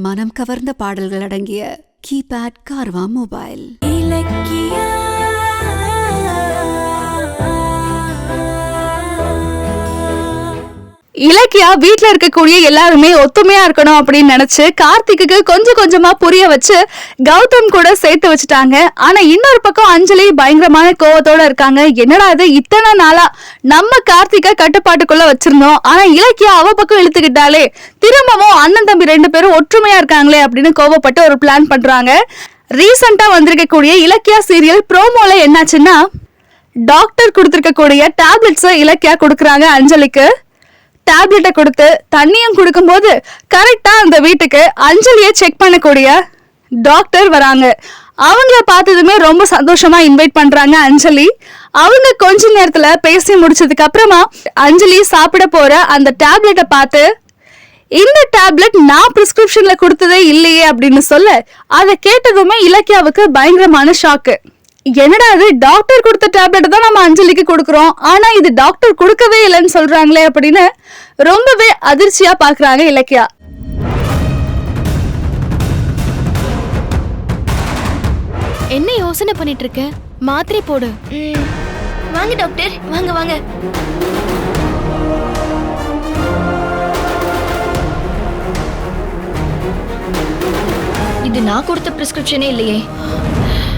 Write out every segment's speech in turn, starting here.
மனம் கவர்ந்த பாடல்கள் அடங்கிய கீபேட் கார்வா மொபைல். இலக்கியா வீட்டுல இருக்கக்கூடிய எல்லாருமே ஒத்துமையா இருக்கணும் அப்படின்னு நினைச்சு கார்த்திக்கு கொஞ்சம் கொஞ்சமா புரிய வச்சு கௌதம் கூட சேர்த்து வச்சுட்டாங்க. ஆனா இன்னொரு பக்கம் அஞ்சலி பயங்கரமான கோவத்தோட இருக்காங்க. என்னடா இது, இத்தனை நாளா நம்ம கார்த்திகை கட்டுப்பாட்டுக்குள்ள வச்சிருந்தோம், ஆனா இலக்கியா அவ பக்கம் இழுத்துக்கிட்டாலே, திரும்பவும் அண்ணன் தம்பி 2 பேரும் ஒற்றுமையா இருக்காங்களே அப்படின்னு கோவப்பட்டு ஒரு பிளான் பண்றாங்க. ரீசெண்டா வந்திருக்கக்கூடிய இலக்கியா சீரியல் ப்ரோமோல என்னாச்சுன்னா, டாக்டர் கொடுத்திருக்கக்கூடிய டேப்லெட்ஸ் இலக்கியா கொடுக்குறாங்க அஞ்சலிக்கு. டேப்லெட்டை கொடுத்து தண்ணியும் கொடுக்கும்போது கரெக்டா அந்த வீட்டுக்கு அஞ்சலியை செக் பண்ணக்கூடிய டாக்டர் வராங்க. அவங்கள பார்த்ததுமே ரொம்ப சந்தோஷமா இன்வைட் பண்றாங்க அஞ்சலி. அவங்க கொஞ்ச நேரத்துல பேசி முடிச்சதுக்கு அப்புறமா அஞ்சலி சாப்பிட போற அந்த டேப்லெட்டை பார்த்து, இந்த டேப்லெட் நான் பிரிஸ்கிரிப்ஷன்ல கொடுத்ததே இல்லையே அப்படின்னு சொல்ல, அதை கேட்டதுமே இலக்கியாவுக்கு பயங்கரமான ஷாக்கு. என்னடா அது, டாக்டர் கொடுத்த டேப்லெட் தான் நம்ம அஞ்சலிக்கு கொடுக்குறோம், ஆனா இது டாக்டர் கொடுக்கவே இல்லைன்னு சொல்றாங்களே அப்படின்னு ரொம்பவே அதிர்ச்சியா பாக்குறாங்க இலக்கியா. என்ன யோசனை பண்ணிட்டு இருக்க? மாத்திரை போடு. வாங்க டாக்டர், வாங்க வாங்க. இது நான் கொடுத்த பிரிஸ்கிரிப்ஷனே இல்லையே.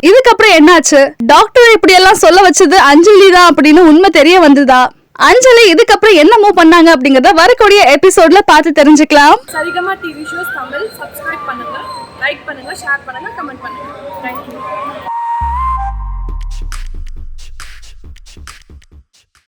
இதுக்கப்புறம் என்னாச்சு, டாக்டர் இப்படி எல்லாம் சொல்ல வச்சது அஞ்சலி தான் அப்படின்னு உண்மை தெரிய வந்ததா? அஞ்சலி இதுக்கப்புறம் என்ன மூவ் பண்ணாங்க அப்படிங்கறத வரக்கூடிய எபிசோட்ல பார்த்து தெரிஞ்சுக்கலாம். Saregama TV shows Tamil subscribe பண்ணுங்க, லைக் பண்ணுங்க, ஷேர் பண்ணுங்க, கமெண்ட் பண்ணுங்க. தேங்க்யூ.